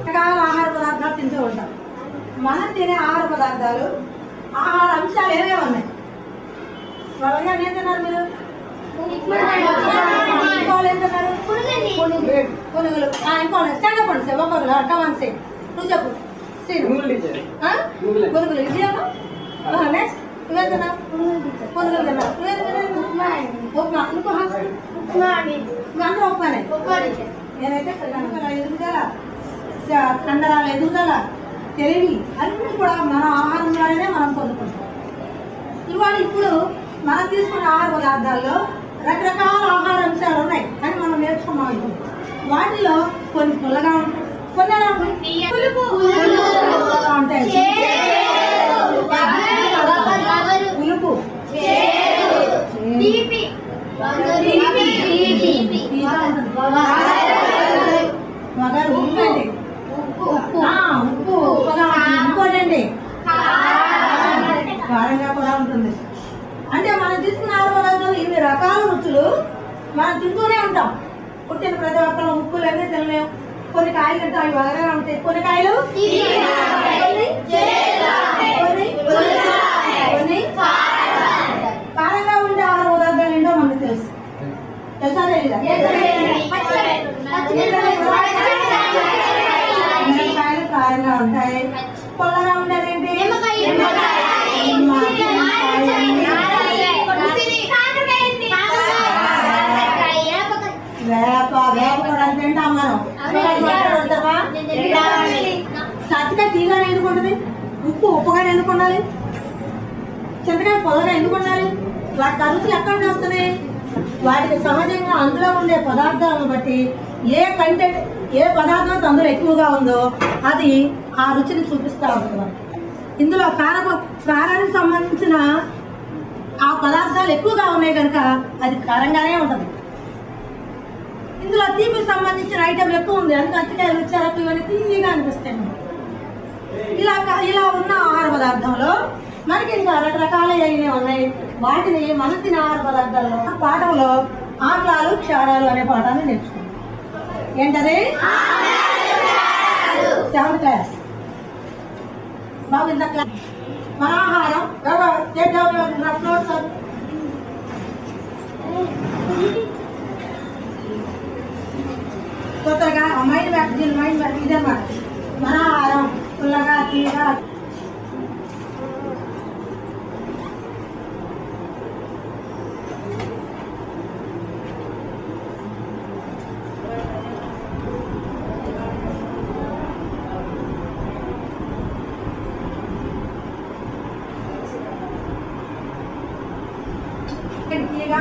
రకరకాల ఆహార పదార్థాలు తింటూ ఉంటాం. మనం తినే ఆహార పదార్థాలు ఆహార అంశాలు ఏమేమి ఉన్నాయి? త్వరగా ఏం తిన్నారు మీరు? పునుగులు. ఇంకో స్టాండప్ పండి సార్ ఒకరు కమాన్ సే నువ్వు చెప్పు. పునుగులు ఇది నెక్స్ట్ నువ్వేం తిన్నావు? పునుగులు తిన్నావు. ఉప్మా. ఇంకో అందరూ ఉప్మానే. నేనైతే ఎదుగుదల కండరాల ఎదుగుదల తెలివి అన్నీ కూడా మన ఆహారం ద్వారానే మనం పొందుకుంటాం. ఇవాళ ఇప్పుడు మనం తీసుకున్న ఆహార పదార్థాల్లో రకరకాల ఆహార అంశాలు ఉన్నాయి అని మనం నేర్చుకున్నాం. వాటిలో కొన్ని పుల్లగా ఉంటాయి, కొన్ని ఎలా ఉంటాయి, పులుపు, వగరు, ఉప్పు ఇంకోటండి కారంగా కూడా ఉంటుంది. అంటే మనం తీసుకున్న ఆహార పదార్థాలు ఇన్ని రకాల రుచులు మనం తింటూనే ఉంటాం. పుట్టిన ప్రతి ఒక్కరు ఉప్పులు అన్నీ తినలేము. కొన్ని కాయలు తింటాం, అవి వగరగా ఉంటాయి. కొన్ని కాయలు కారంగా ఉండే ఆహార పదార్థాలు ఏంటో మనకు తెలుసు. తెలుసా తెలీదా? మిరపకాయలు కారంగా ఉంటాయి. పొల్లగా ఉండేదేంటి? వేప కూడా తింటాం మనం. సత్తిగా తీగానే ఎందుకు ఉంటుంది? ఉప్పుగానే ఎందుకు ఉండాలి? చింతకాయ పొలగా ఎందుకు ఉండాలి? వాటి రుచులు ఎక్కడ వస్తున్నాయి? వాటికి సహజంగా అందులో ఉండే పదార్థాలను బట్టి ఏ పదార్థం అందులో ఎక్కువగా ఉందో అది ఆ రుచిని చూపిస్తూ ఉంటుంది. ఇందులో కారానికి సంబంధించిన ఆ పదార్థాలు ఎక్కువగా ఉన్నాయి కనుక అది కారంగానే ఉంటుంది. ఇందులో తీపికి సంబంధించిన ఐటమ్ ఎక్కువ ఉంది, అందుకే అరటికాయలు చెరకు ఇవన్నీ తీయగా అనిపిస్తాయి. ఇలా ఉన్న ఆహార పదార్థంలో మనకి ఇంకా రకరకాల అయినవి ఉన్నాయి. వాటిని మన తినే ఆహార పదార్థాల్లో పాఠంలో ఆమ్లాలు క్షారాలు అనే పాఠాన్ని నేర్చుకున్నాం. ఏంటది? 7th class. బాబు ఇంత క్లాస్ మన ఆహారం కొత్తగా మైండ్ బ్యాక్ ఇదన్నమాట. మన ఆహారం పుల్లగా తీయగా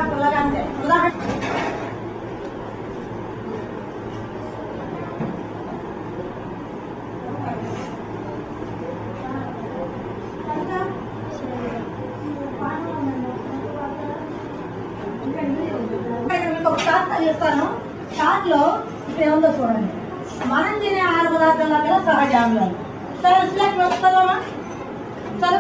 పుల్లగా అంటే ఉదాహరణ చేస్తాను. చాట్లో ఇప్పుడు ఏముందో చూడండి. మనం తినే ఆహార పదార్థాల మీద సహజ ఆమ్లాలు. సరే వస్తుందమ్మా సరే.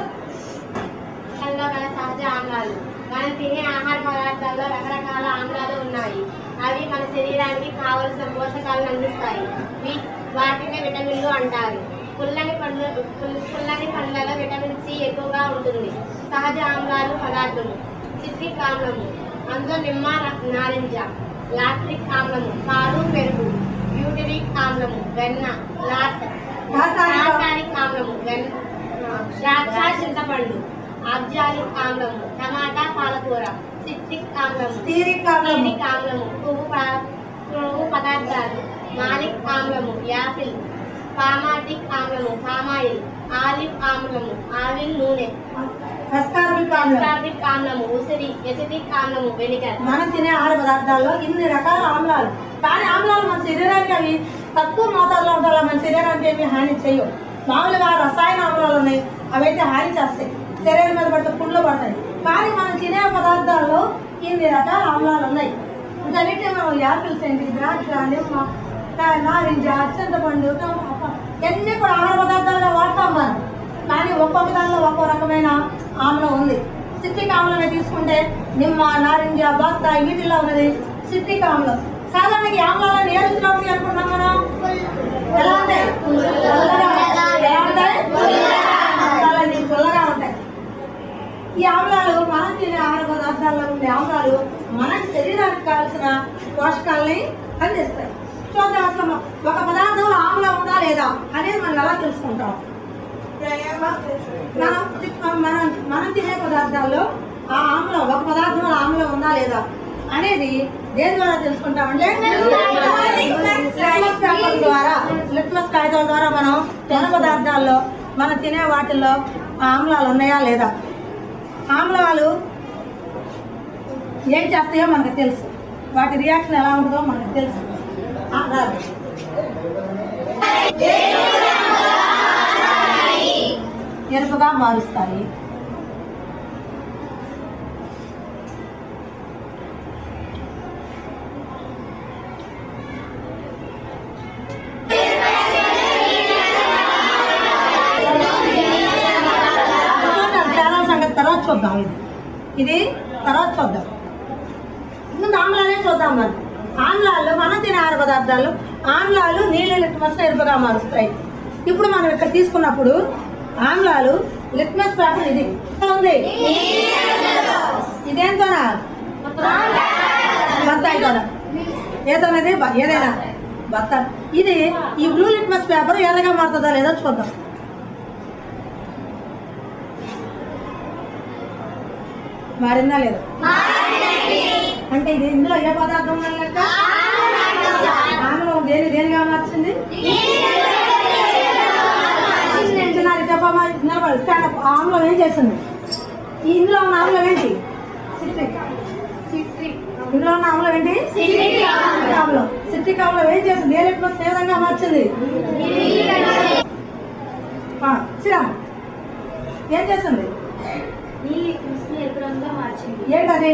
సహజ ఆమ్లాలు మనం తినే ఆహార పదార్థాల్లో రకరకాల ఆమ్లాలు ఉన్నాయి. అవి మన శరీరానికి కావలసిన పోషకాలను అందిస్తాయి. వాటిని విటమిన్లు అంటారు. పుల్లని పండ్లలో విటమిన్ సి ఎక్కువగా ఉంటుంది. సహజ ఆమ్లాలు పదార్థము సిట్రిక్ ఆమ్లము, అందులో నిమ్మ, నారింజ. లాక్టిక్ ఆమ్లము పాలు, పెరుగు. బ్యూటరిక్ ఆమ్లము వెన్న, టార్టారిక్ ఆమ్లము ద్రాక్ష, చింతపండు. ఆబ్జాలిక్ ఆమ్లము టమాటా, పాలకూర. సిట్రిక్ ఆమ్లము స్టీరిక్ ఆమ్లము కొవ్వు పదార్థాలు. మాలిక్ ఆమ్లము యాపిల్. పామాటిక్ ఆమ్లము పామాయిల్. ఆలివ్ ఆమ్లము ఆలివ్ నూనె. అస్కార్బిక్ ఆమ్లము ఉసిరి. ఎసిటిక్ ఆమ్లము వెనిగర్. మనం తినే ఆహార పదార్థాల్లో ఇన్ని రకాల ఆమ్లాలు. కానీ ఆమ్లాలు మన శరీరానికి అవి తక్కువ మోతాదులో ఉండాలి. మన శరీరానికి ఏమి హాని చేయవు. మామూలుగా రసాయన ఆమ్లాలు ఉన్నాయి, అవైతే హాని చేస్తాయి, శరీరం మీద పడితే పుండ్లు పడతాయి. కానీ మనం తినే పదార్థాల్లో ఇన్ని రకాల ఆమ్లాలు ఉన్నాయి. ఇంకన్నిటి మనం యాపిల్స్ ఏంటి, ద్రాక్ష, నిమ్మ, నారింజ, చింతపండు, ఇవన్నీ కూడా ఆహార పదార్థాలుగా వాడతాం మనం. కానీ ఒక్కొక్క దానిలో ఒక్కో రకమైన ఆమ్లం ఉంది. సిట్రిక్ ఆమ్లమే తీసుకుంటే నిమ్మ, నారింజ, బత్తాయి వీటిల్లో ఉన్నది సిట్రిక్ ఆమ్లం. సాధారణంగా ఈ ఆమ్లాలను ఏ రుచిలో ఉంటాయి అనుకుంటున్నాం మనం? ఎలా ఉంటాయి? పోషకాలని అందిస్తాయి. చూద్దాం అసలు ఒక పదార్థంలో ఆమ్లం ఉందా లేదా అనేది మనం ఎలా తెలుసుకుంటాం. మనం తినే పదార్థాల్లో ఆ ఆమ్లం ఒక పదార్థంలో ఆమ్లం ఉందా లేదా అనేది దేని ద్వారా తెలుసుకుంటామంటే లిట్మస్ కాగితాల ద్వారా మనం తినే పదార్థాల్లో మనం తినే వాటిల్లో ఆమ్లాలు ఉన్నాయా లేదా, ఆమ్లాలు ఏం చేస్తాయో మనకు తెలుసు, వాటి రియాక్షన్ ఎలా ఉంటుందో మనకు తెలుసు. ఎరుపుగా మారుస్తాయి. చాలా సంగతి తర్వాత చూద్దాం. ఇది తర్వాత చూద్దాం. ముందు ఆమ్లాలే చూద్దాం. మనం ఆమ్లాలు మనం తినే ఆహార పదార్థాలు ఆమ్లాలు నీళ్ళ లిట్మస్ ఎరుపుగా మారుస్తాయి. ఇప్పుడు మనం ఇక్కడ తీసుకున్నప్పుడు ఆమ్లాలు లిట్మస్ పేపర్ ఇది ఉంది. ఇదేంతోనా బత్తాయితోనా ఏదోనది ఏదైనా బత్తాయి. ఇది ఈ బ్లూ లిట్మస్ పేపర్ ఎర్రగా మారుతుందా లేదో చూద్దాం. మారిందా లేదా అంటే ఇది ఇందులో ఏ పదార్థం లెక్క ఆమ్లం దేనిగా మార్చింది. ఆమ్లం ఏం చేస్తుంది? ఇందులో ఉన్న ఆమ్లం ఏంటి? ఇందులో ఉన్న ఆమ్లం ఏంటి? ఆమ్లం. సిట్రిక్ ఆమ్లం ఏం చేస్తుంది? ఏ లిట్మస్ ఏ విధంగా మార్చింది? శ్రీరామ్ ఏం చేస్తుంది? ఏంటది?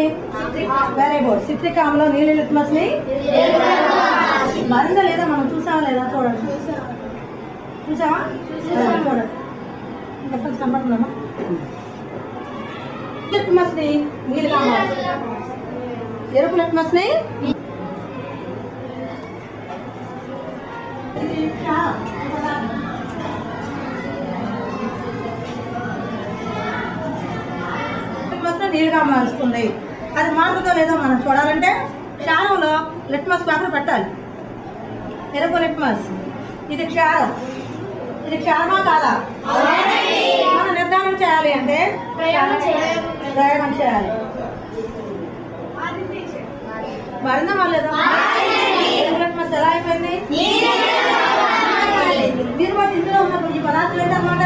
Very good. సిట్రిక్ ఆమ్లం నీళ్ళ లిట్మస్ ని మరిందా లేదా మనం చూసామా లేదా చూడండి. చూసావా చూడండి. డిఫరెన్స్ కనపడుతుందమ్మా. లిట్మస్ ని నీళ్ళగా ఎరుపు లిట్మస్ ని నీళ్ళగా మారుస్తుంది. అది మారుతుందో లేదో మనం చూడాలంటే క్షారంలో లిట్మస్ పేపర్ పెట్టాలి. ఎరుపు లిట్మస్ ఇది క్షారం. ఇది క్షారమా కాదా మనం నిర్ధారణ చేయాలి అంటే ప్రయోగం చేయాలి. మరిందా లేదా? ఎరుపు లిట్మస్ ఎలా అయిపోయింది? దీని బట్టి ఇందులో ఉన్న ఈ పదార్థాలు ఏంటన్నమాట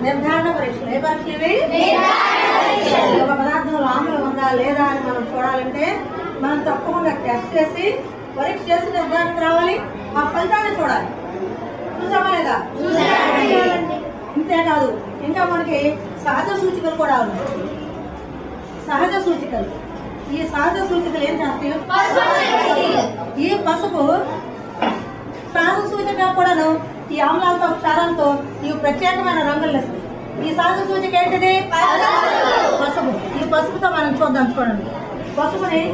నిర్ధారణ పరీక్షలు. ఏ పరీక్షలు ఇవి? ఒక పదార్థంలో ఆమ్లం ఉందా లేదా అని మనం చూడాలంటే మనం తప్పకుండా టెస్ట్ చేసి పరీక్ష చేసి నిర్ధారణకు రావాలి. ఆ ఫలితాన్ని చూడాలి. చూసామా లేదా? ఇంతేకాదు ఇంకా మనకి సహజ సూచికలు కూడా ఉన్నాయి. సహజ సూచికలు. ఈ సహజ సూచికలు ఏం చేస్తాయి? ఈ పసుపు సహజ సూచిక కూడాను ఈ ఆమ్లాలతో క్షారంతో ఇవి ప్రత్యేకమైన రంగులు ఇస్తాయి. ఈ సహజ సూచిక ఏంటిది? పసుపు. ఈ పసుపుతో మనం చూద్దాం. చూడండి పసుపుని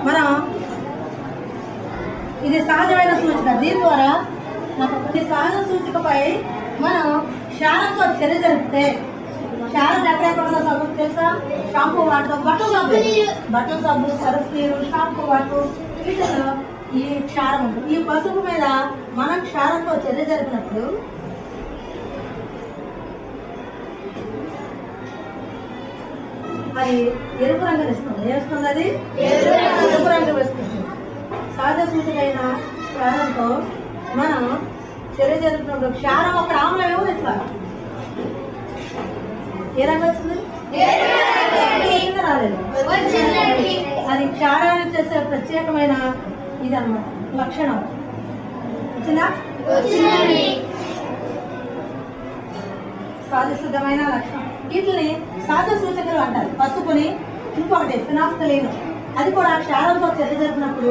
మనం ఇది సహజమైన సూచిక. దీని ద్వారా ఈ సహజ సూచికపై మనం క్షారంతో చర్య జరిపితే క్షారం ఎక్కడెక్కడ సబ్బు తెలుసా? షాంపూ వాటర్, బట్టల సబ్బు, సరస్సు నీరు, షాంపూ వాటర్ వీటిలో ఈ క్షారం ఉంటుంది. ఈ పసుపు మీద మనం క్షారంతో చర్య జరిపినప్పుడు అది ఎరుపు రంగు ఇస్తుంది. ఏస్తుంది? అది ఎరుపు రంగు వేస్తుంది. సహజ సూచికైన క్షారంతో మనం చర్య జరిపినప్పుడు క్షారం ఒక ఆమ్లం ఏమో ఇట్లా ఏ రంగు వచ్చింది? రాలేదు. అది క్షారాన్ని చేసే ప్రత్యేకమైన ఇది అన్నమాట లక్షణం. వచ్చిందా? సహజసిద్ధమైన లక్షణం. వీటిని సహజ సూచికలు అంటారు. పసుపుని ఇంకొకటి ఫినాఫ్థలిన్, అది కూడా క్షారంతో చర్య జరిపినప్పుడు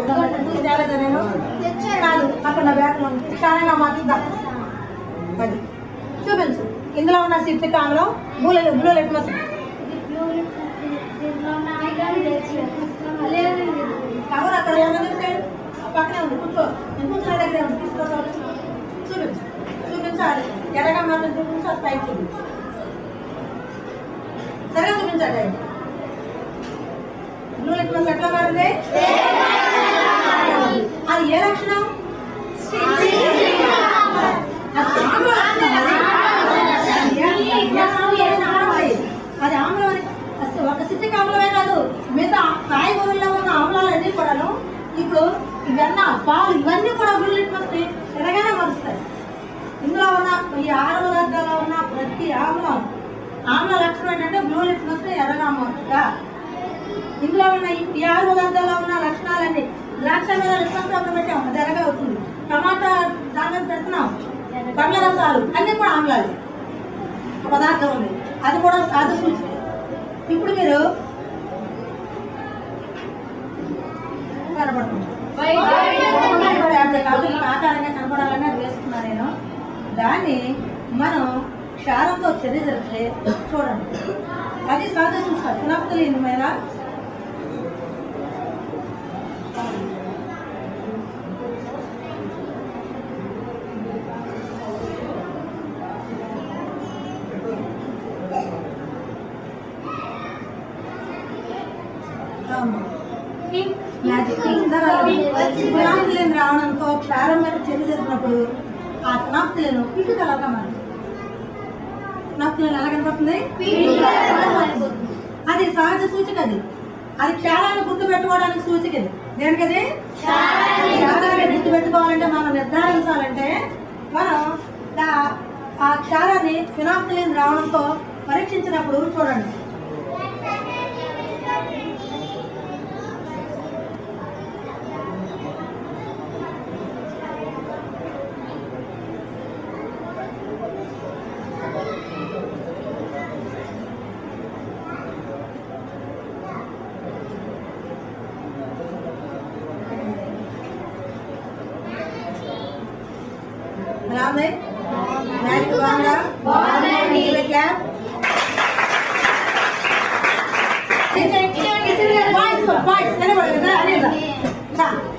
కాదు అక్కడ నా బ్యాగ్ క్షారంగా మార్చుద్దాం. అది చూపించు. ఇందులో ఉన్న సిట్రిక్ ఆమ్లం బ్లూ లిట్మస్ కవర్ అక్కడ ఏమైనా పక్కనే ఉంది కూర్చో నేను కూర్చున్న దగ్గర ఉంది తీసుకోవాలి చూపించు చూపించాలి ఎలాగా మాత్రం చూపించు అది పైకి చూపించు సరే చూపించాలి బ్లూ లిట్మస్ ఎట్లా మారింది అది ఏ లక్షణం అది ఆమ్లం ఒక సిట్రిక్ ఆమ్లమే కాదు మిగతా కాయగూరల్లో ఉన్న ఆమ్లాలన్నీ కూడాను ఇప్పుడు ఇవన్నీ పాలు ఇవన్నీ కూడా బ్లూ లిట్మస్ ఎలాగైనా మరుస్తాయి ఇందులో ఉన్న ఈ ఆహార పదార్థాల్లో ఉన్న ప్రతి ఆమ్ల లక్షణం ఏంటంటే బ్లూ లిట్మస్ ఎర్రగా మారుతుందా ఇందులో ఉన్న ఈ ఆహార పదార్థాల్లో ఉన్న లక్షణాలన్నీ ద్రాక్ష మీద లిట్మస్ పేపర్ పెట్టాము అది ఎర్రగా అవుతుంది టమాటా దాని మీద పెడుతున్నాం పండ్ల రసాలు అన్నీ కూడా ఆమ్లాలు పదార్థం ఉంది అది కూడా సాధు సూచిక ఇప్పుడు మీరు కనపడుతుంది ఆకారంగా కనపడాలని అది వేసుకున్నాను నేను దాన్ని మనం క్షారంతో చర్య జరిపితే చూడండి అది సాధు సూచిక ఫినాఫ్థలిన్ మీద ఫినాఫ్థలిన్ రావడంతో క్షారం మీద చర్య జరిపినప్పుడు ఆ ఫినాఫ్థలిన్ పిట్టు కలర్గా మారింది ఫినాఫ్థలిన్ ఎలా కనపడుతుంది అది సహజ సూచిక అది క్షారాన్ని గుర్తు పెట్టుకోవడానికి సూచిక దేనికది క్షారాన్ని గుర్తు పెట్టుకోవాలంటే మనం నిర్ధారించాలంటే మనం ఆ క్షారాన్ని ఫినాఫ్థలిన్ రావడంతో పరీక్షించినప్పుడు చూడండి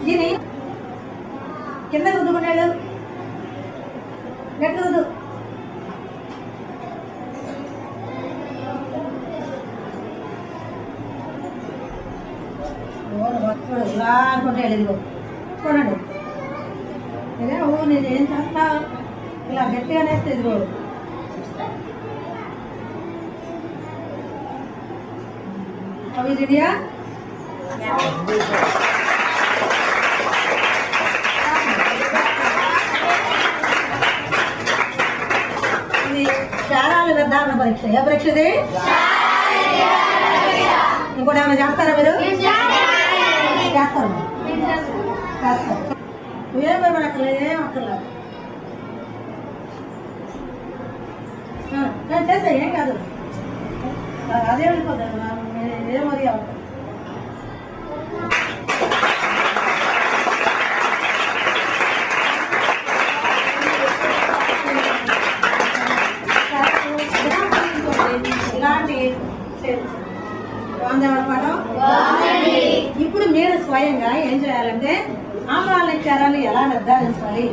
దీని కింద రుద్దుకున్నాడు గట్టి రుద్దు ఇలా అనుకుంటాడు ఇదిగో చూడండి ఇదే నేను ఏం చేస్తా ఇలా గట్టిగా నేస్తే ఇదిగో అవి రెడీయా ఇది క్షారాల నిర్ధారణ పరీక్ష ఏ పరీక్ష ఇది ఇంకోటి ఏమైనా చేస్తారా మీరు చేస్తారు ఏం భయపడక్కర్లేదు ఏం అక్కర్లేదు చేస్తా ఏం కాదు అదే వెళ్ళిపోతారు ఏం మరి అవుతారు ఇలాంటి ఇప్పుడు మీరు స్వయంగా ఏం చేయాలంటే ఆమ్లాల క్షారాలు ఎలా నిర్ధారించాలి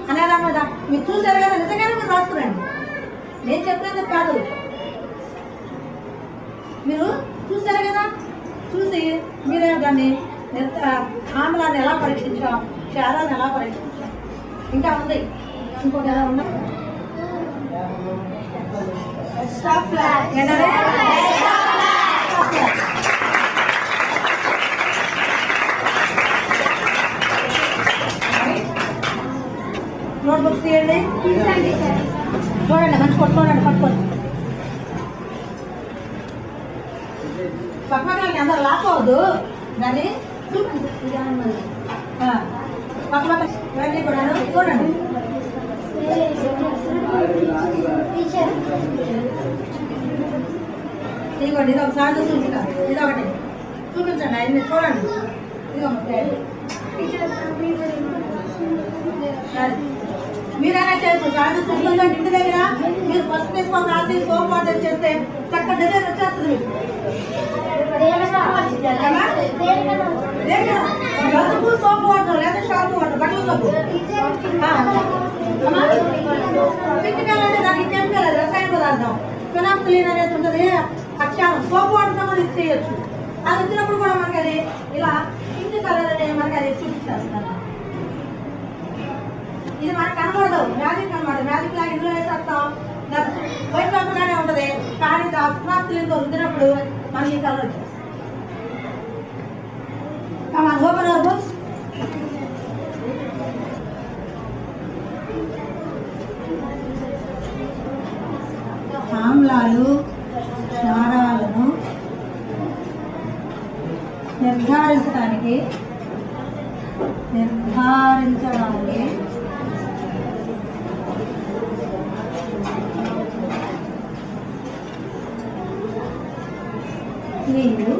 అనేదా మీద మీరు చూసారు కదా నిజంగానే మీరు రాసుకురండి నేను చెప్పినందుకు కాదు మీరు చూసారు కదా చూసి మీరే దాన్ని ఆమ్లాన్ని ఎలా పరీక్షించాం క్షారాన్ని ఎలా పరీక్షించాం ఇంకా ఉంది ఇంకోటి ఎలా ఉన్నా నోట్బుక్స్ తీయండి చూడండి మంచి కొట్టుకోండి పట్టుకోండి పక్కపక్కలకి అందరూ లాక్కోవద్దు దాన్ని పక్కపక్క ఇవన్నీ కూడా చూడండి ఇదిగోండి ఇది ఒకసారి సూచిక ఇది ఒకటి చూపించండి అన్ని చూడండి మీరైనా చేయొచ్చు సాయంత్రం సూచనలో ఇంటి దగ్గర మీరు ఫస్ట్ తీసుకొని రాసి సోప్ వాటర్ చేస్తే చక్కగా డిజైన్ వచ్చేస్తుంది మీకు బతుకు సోపు వాటర్ లేదా షాంపూ వాటర్ బట్టల సోపు కెమికల్ దానికి కెమికల్ రసాయన పదార్థం ఫినాప్థలిన్ అనేది ఉంటుంది అక్షారం సోపు వాటర్తో మనం ఇది చేయొచ్చు అది వచ్చినప్పుడు కూడా మనకి అది ఇలా పింక్ కలర్ అనేది మనకి అది చూపిస్తాను ఇది మనకు కనబడదు మ్యాజిక్ అనమాట మ్యాజిక్ లాగా ఇందులో వేసేస్తాం వైట్ కలర్గానే ఉంటది కానీ ఫినాప్థలిన్తో రుద్దినప్పుడు మనకి ఈ కలర్ వచ్చేస్తుంది Come on, open our books. ఆమ్లాలు క్షారాలను నిర్ధారించడానికి మీరు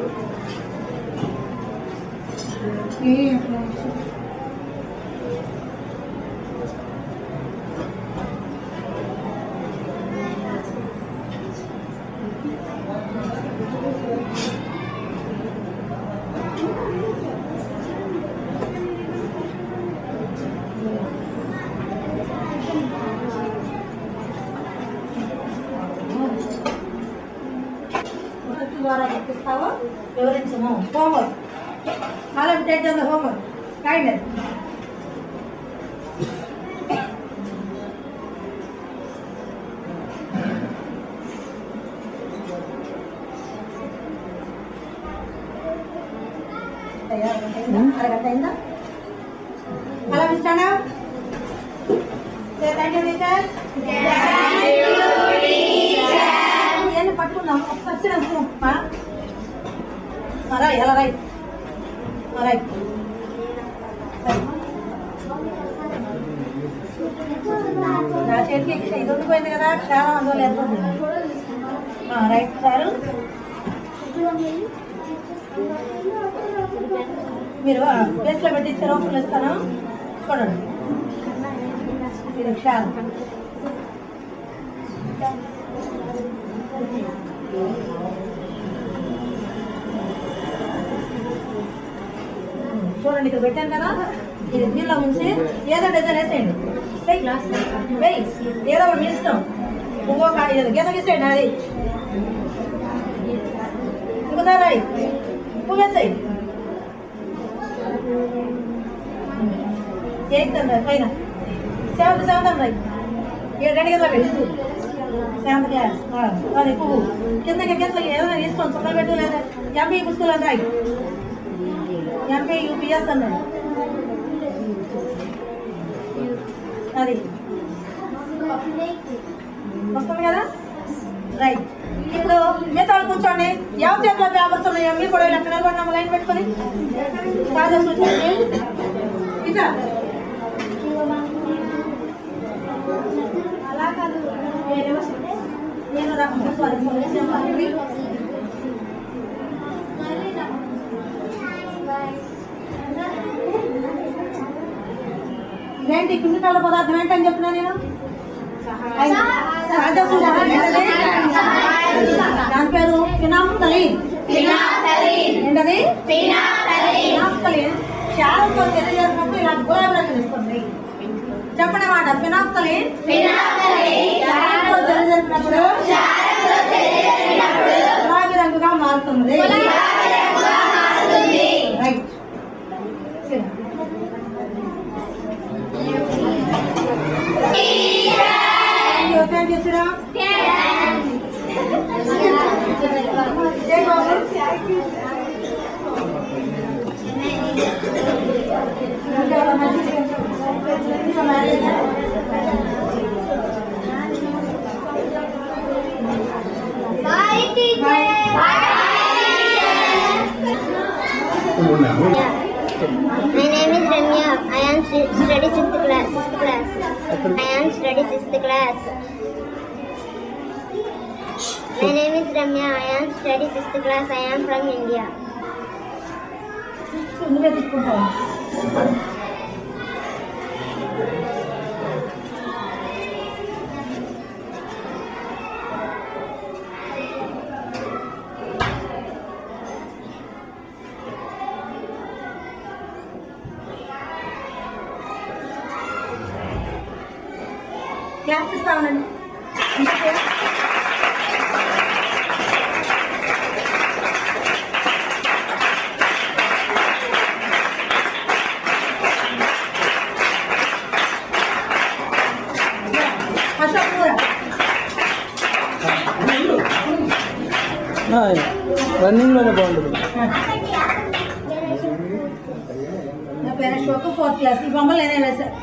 ద్వారా గుర్తిస్తావో వివరించము హోంవర్క్ మళ్ళీ టేక్ ద హోంవర్క్ కైండ్ అరగంట అయిందా అలా ఇస్తాడా థ్యాంక్ యూ టీచర్ ఇవన్నీ పట్టుకున్నాం వచ్చిన రైట్ ఎలా రైట్ రైట్ నా చేతికి ఇది ఉండిపోయింది కదా చాలా అందువల్ల ఏర్పడుతుంది రైట్ సార్ మీరు ప్లేస్లో పెట్టించారు ఓపెన్ ఇస్తాను చూడండి ఇది క్షారం చూడండి ఇక్కడ పెట్టాను కదా ఇది దీనిలో ఉంచి ఏదో డిజైన్ వేసేయండి ఏదో ఒకటి మీ ఇష్టం పువ్వు కాదు గీత గీసేయండి అది ఇంకోసారి రాయి పువ్వు వేసేయి ఎయిత్ అండి పైన సెవెంత్ అండి రెండు గీతలు పెట్టి సెవెంత్ క్లాస్ అది పువ్వు కిందకి గీతలు ఏదైనా తీసుకోండి సున్నా పెట్టు లేదా ఎంపీ పుస్తకాలు అని రాయి ఎంపీ యూపీఎస్ అన్నాడు అది వస్తుంది కదా రైట్ ఇప్పుడు మిగతా కూర్చోండి ఎవరి చేతిలో పేపర్స్ ఉన్నాయి మీరు కూడా ఎక్కడ నిలబడినాము లైన్ పెట్టుకొని రాజా కూర్చోండి ఇట్లా అలా కాదు నేను ఏంటి కిందికాల పదార్థం ఏంటని చెప్తున్నా నేను దాని పేరు ఫినాప్థలిన్ ఏంటది ఫినాప్థలిన్ క్షారంతో తెలియజేసినప్పుడు ఇలా గులాబీ రంగు ఇస్తుంది చెప్పండి మాట ఫినాప్థలిన్ క్షారంతో తెలియజేసినప్పుడు గులాబీ రంగుగా మారుతుంది right Thank you, Sira. Jai Babu. Bye, teacher. My name is Ramya. I am study 6th class. I am study 6th class. My name is Ramya. I am study 6th class. I am from India. Class ఇస్తా ఉండండి. రన్నింగ్లోనే బాగుంటుంది. నా పేరు Ashok, 4th class. ఈ బొమ్మలు నేనే వేశాను.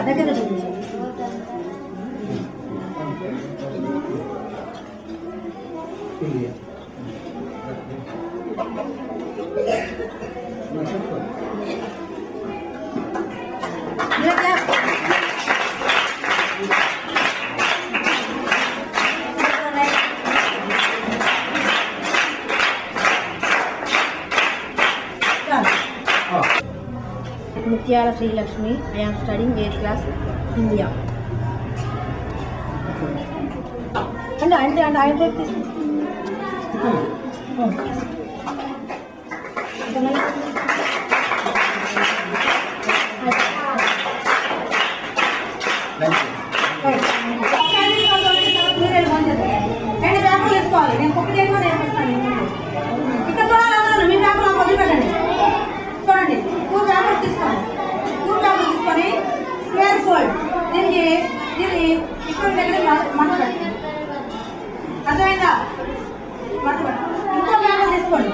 దగ్గర ముత్యాల Srilakshmi. I am studying 8th class, India. అంటే ఆయన పేపర్లు వేసుకోవాలి. నేను ఒకటి ఏమో నేర్పిస్తాను. ఇక్కడ చూడాలన్నా మీ పేపర్ వదిలిపెట్టండి. చూడండి, 2 పేపర్స్ తీసుకోండి. 2 పేపర్స్ తీసుకొని స్క్వేర్ ఫోల్డ్ దీన్ని ఇక్కడ దగ్గర మంట పెట్టండి. అర్థమైందా? మంట పెట్టండి. ఇంకో పేపర్ తీసుకోండి.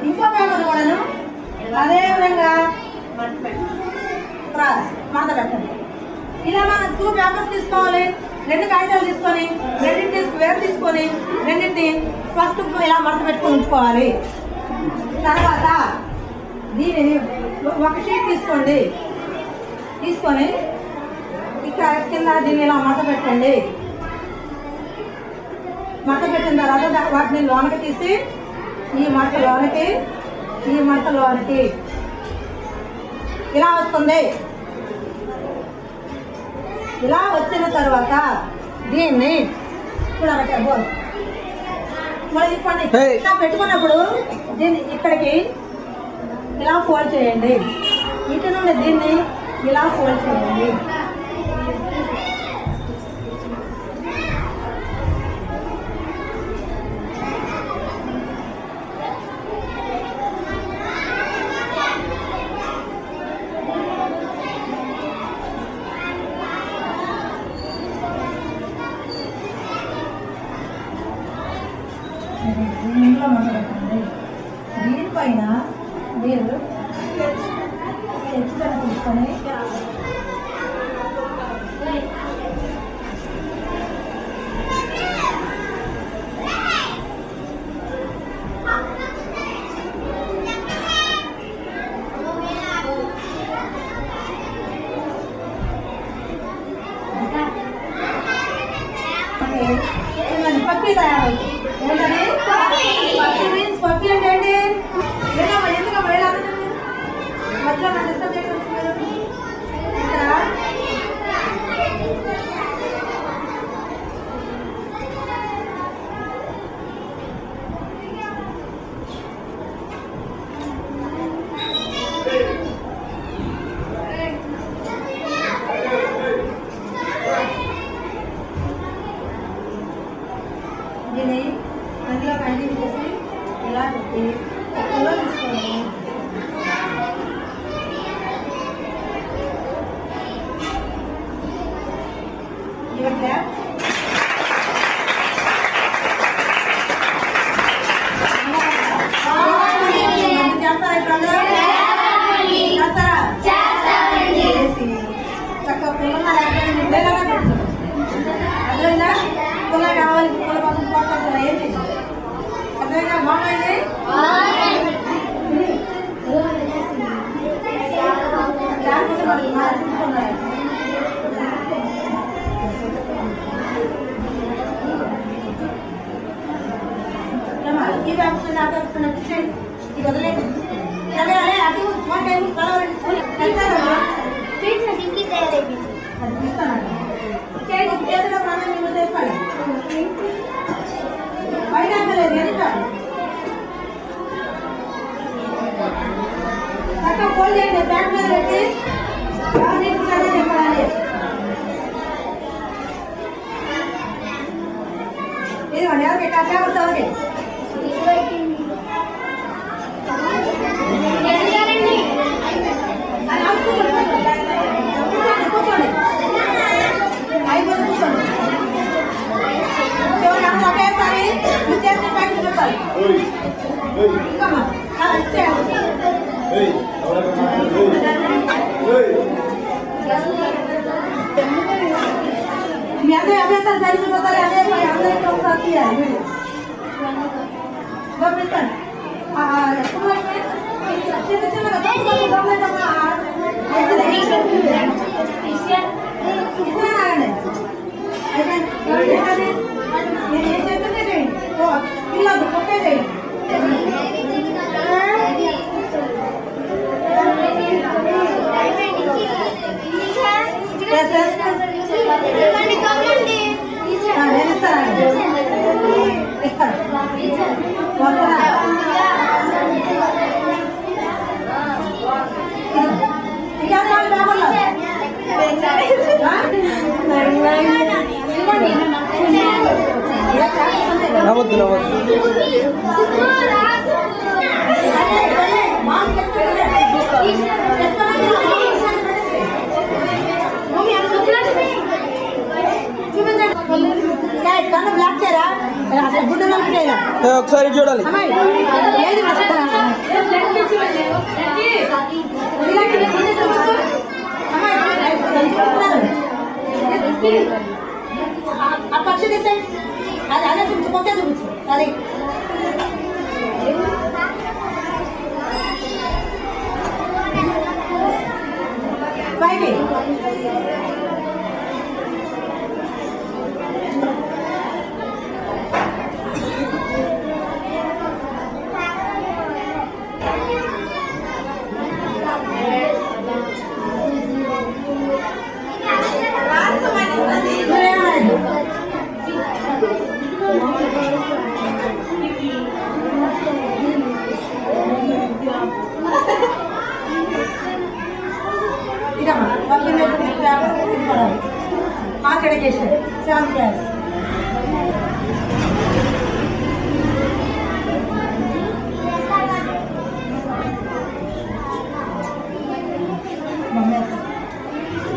ఇంకో పేపర్ కూడాను అదే విధంగా క్రాస్ మంట పెట్టండి. ఇలా మనం 2 పేపర్స్ తీసుకోవాలి. 2 కాగితాలు తీసుకొని రెండింటిని స్క్వేర్ తీసుకొని రెండింటిని ఫస్ట్ ఇలా మడత పెట్టుకొని ఉంచుకోవాలి. తర్వాత దీనిని ఒక షీట్ తీసుకోండి. తీసుకొని ఇక్కడ కింద దీన్ని ఇలా మడత పెట్టండి. మడత పెట్టిన తర్వాత వాటిని లోనకి తీసి ఈ మడత లోనకి ఇలా వస్తుంది. ఇలా వచ్చిన తర్వాత దీన్ని కూడా మళ్ళీ ఇప్పండి. ఇలా పెట్టుకున్నప్పుడు దీన్ని ఇక్కడికి ఇలా ఫోల్డ్ చేయండి. ఇటు నుండి దీన్ని ఇలా ఫోల్డ్ చేయండి. ఇంట్లో మంట పెట్టండి. దీనిపైన మీరు తెచ్చుకొని తీసుకొని పప్పి తయారవుతుంది. పప్పి అంటే ఏంటి? ఎందుకు మధ్యలో మన డిస్టర్బ్ చేయడం ఇక్కడ దీన్ని అందులో కంటిన్యూ చేసి ఇలా పెట్టి తీసుకోండి. చక్కగా పుల్ల అర్థమైందా? పుల్ల కావాలి, పుల్ల కోసం పోతుంది. ఏంటి అర్థమైనా? బాగుంది. లేకపోతే మనకి మార్చుకున్నాయి. ఈ వ్యాప్తి ఆకర్షణ ఇది వదిలేదు. అదే అదే అది వన్ టైం కలవండి. అది తీస్తానండి. చేతిలో మనం నిన్ను తెస్తాను. బయట ఇవ్వండి ఎవరికి పేపర్స్ ఎవరికి కూర్చోండి అయిపోతే కూర్చోండి ఒకేసారి విద్యార్థి పైకి చూపాలి ఇంకమ్మా మీ అందరూ అభ్యర్థులు జరిగిపోతారు అదే అందరికీ ఒకసారి తీయాలి నేను ఏం చెప్తుంటే చేయండి పిల్లలు ఒకే చేయండి నవ్వద్దు నవ్వద్దు బ్లాక్ చేయరా గుడ్డ ఒకసారి చూడాలి ఆ పక్షి తీసే అది అదే చూపించు కొట్టే చూపించు అది పైకి ఇదమ్మా పక్కన పడాలి మార్క్ ఎడ్యుకేషన్ 7th క్లాస్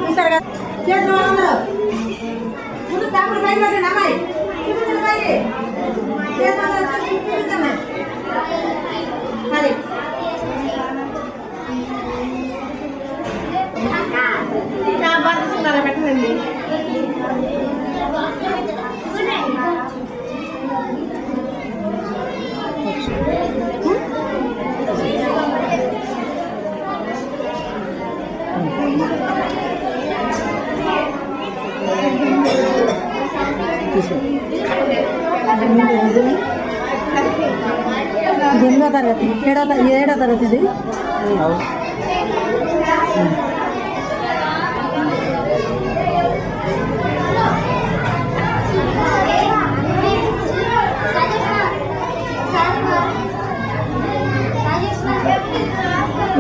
చూసారు కదా చేసిన వాళ్ళందరూ ముందు పేపర్ పైన పెట్టండి అమ్మాయి చూపించండి పైకి చూపించండి అది పెట్టండి ఇది 8వ తరగతి 7వ తరగతి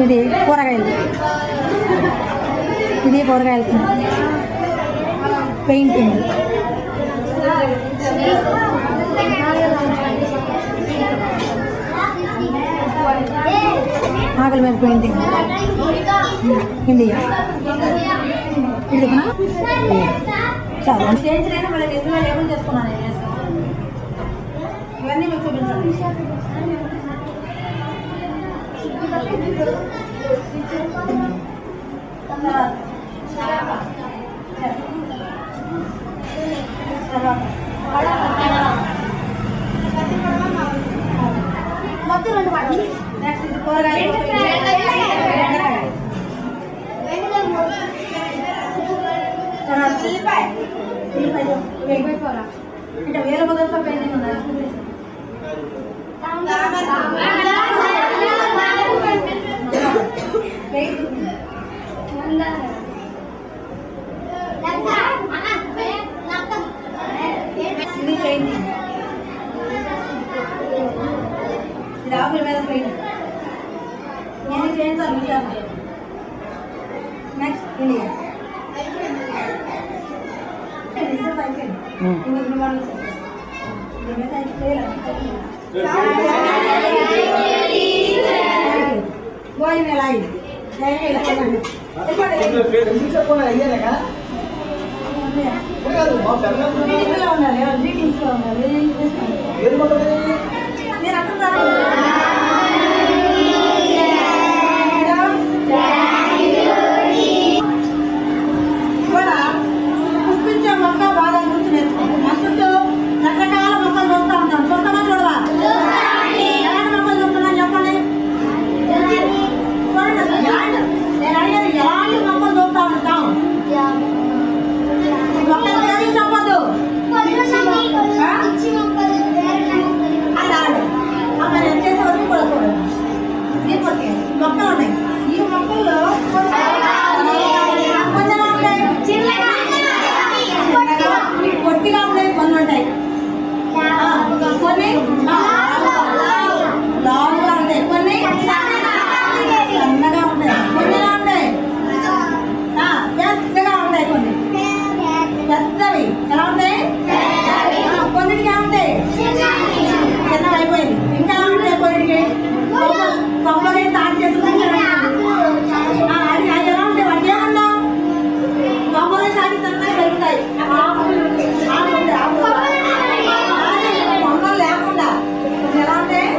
ఇది ఇది కూరగాయలు ఇది కూరగాయలు పెయింటింగ్ ఆకలి మీద పెయింటింగ్ ఇండియా ఇది చాలా స్టేజ్ అయినా మళ్ళీ ఎదురు లేబుల్ చేసుకున్నాను ఇవన్నీ మీకు చూపించాలి మొత్తం 2 పడి నెక్స్ట్ ఇది కూరగాయలు అంటే వేరే మొదలతో పెయింటింగ్ ఉన్నాయి ఇది పెయింటింగ్ ఇది ఆకుల మీద పెయింటింగ్ నేను చేయించాలి నెక్స్ట్ ఇండియా భోజనం ఎలా అయింది మీటింగ్లో ఉండాలి మీటింగ్స్లో ఉండాలి మీరు అక్కడ కూడా పుష్పించే మొక్క బాగా గుర్తు నేర్చుకోండి మన చుట్టూ రకరకాల మొక్కలు చూస్తూ ఉంటాం చూస్తామా చూడవా ఎలాంటి మొక్కలు చూస్తున్నాను చెప్పండి చూడండి అసలు నేను అడిగేది ఎలాంటి మొక్కలు చూస్తూ ఉంటాం మొక్కలు ఏమి చెప్పద్దు అక్కడ ఎంత చేసే వరకు కూడా చూడండి దీనికి మొక్కలు ఉన్నాయి ఈ మొక్కల్లో పొట్టిగా ఉంటాయి కొన్ని ఉంటాయి కొన్ని లావుగా ఉంటాయి కొన్ని సన్నగా ఉంటాయి కొన్ని ఎలా ఉంటాయి పెద్దగా ఉంటాయి కొన్ని పెద్దవి ఎలా ఉంటాయి కొన్నిటికి ఎలా ఉంటాయి చిన్నవి అయిపోయింది ఇంకా ఎలా ఉంటాయి కొన్నిటికి కొమ్మని తాటి చేసుకుంటే అది ఎలా ఉంటాయి వాటి ఏమన్నా కొమ్మని తాటి తననే పెరుగుతాయి కొమ్మలు లేకుండా ఎలా ఉంటాయి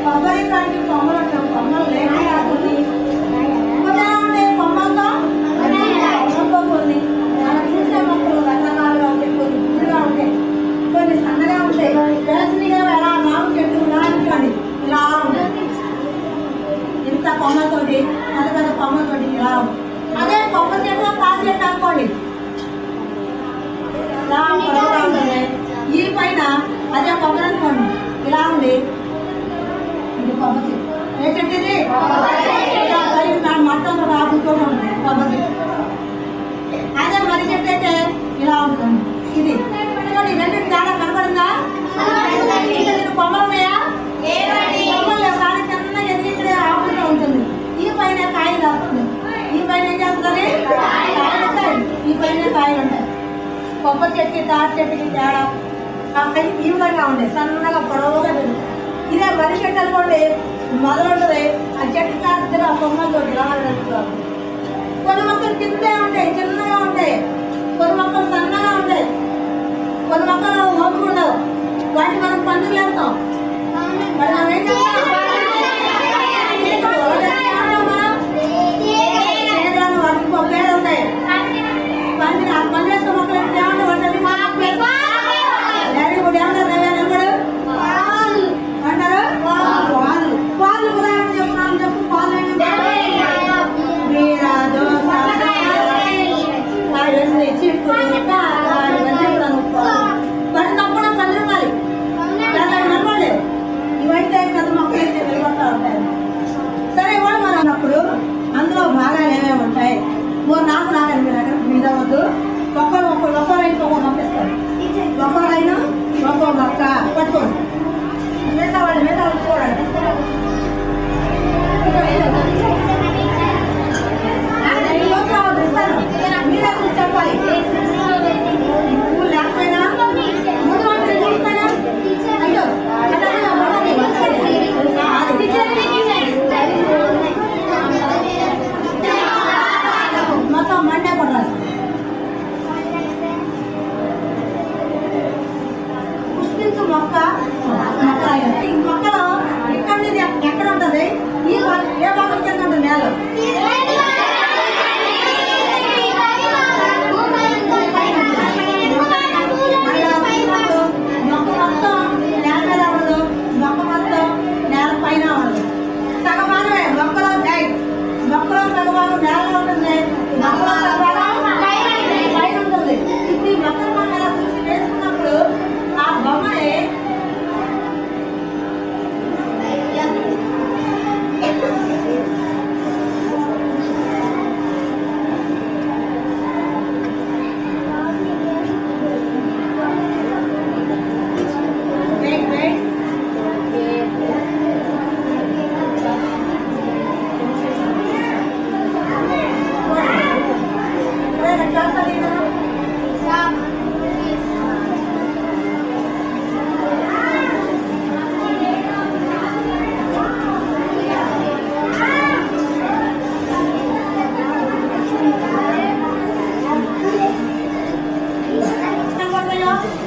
కొబ్బరి తాటి కొమ్మలు ఉంటాం కొమ్మలు లేకుండా కొన్ని ఎలా ఉంటాయి కొమ్మలతో కొన్ని మనం చూసే మొక్కలు రకరకాలుగా ఉంటాయి కొన్ని గుడ్డుగా ఉంటాయి కొన్ని సన్నగా ఉంటాయి వేసనిగా ఎలా నాగు చెట్టు అనుకోండి ఇలా ఉంటుంది ఇంత కొమ్మతోటి పెద్ద పెద్ద కొమ్మతోటి ఇలా ఉంటుంది అదే కొబ్బరి చెట్టు కాలు చెట్టు అనుకోండి ఇలా పొడవుగా ఉంటుంది ఈ పైన అదే కొబ్బరి అనుకోండి ఇలా ఉంది ఇది కొబ్బరి చెట్టు ఏ చెట్టు ఇది మొత్తం కూడా ఆకుతో ఉంటుంది కొబ్బరి చెట్టు అదే మర్రి చెట్టు అయితే ఇలా ఉంటుంది ఇది రెండు తేడా కనపడిందా కొమ్మలు ఉన్నాయా కొమ్మలు లేవు కానీ చిన్నగా ఎదిగితే ఆకుతో ఉంటుంది ఈ పైన కాయలు కాస్తుంది ఈ పైన ఏం చేస్తుంది కాయలు ఉంటాయి ఈ పైన కాయలు ఉంటాయి కొబ్బరి చెట్టుకి తాటి చెట్టుకి తేడా అవి ఈ విధంగా ఉంటాయి సన్నగా పొడవుగా పెరుగుతాయి ఇదే మర్రి చెట్టు అనుకోండి మొదలుంటుంది ఆ చెట్టు కాదుగా కొమ్మలతో ఇలా నడుపుతారు కొన్ని మొక్కలు కిందే ఉంటాయి చిన్నగా ఉంటాయి కొన్ని మొక్కలు సన్నగా ఉంటాయి కొన్ని మొక్కలు ఓపుకుండవు వాటిని మనం పండుగలు వేస్తాం మరి మనం ఏం చేస్తాం వాటికి పొక్కలు ఉంటాయి పండుగ మొక్కలు ఏమంటే వెరీ గుడ్ ఏమంటారు అంటారు పాలు ఉదాహరణ చెప్తున్నాను చెప్పు పాలు మరి తప్పకుండా 10 రూపాయలు ఇవైతే పెద్ద మొక్కలు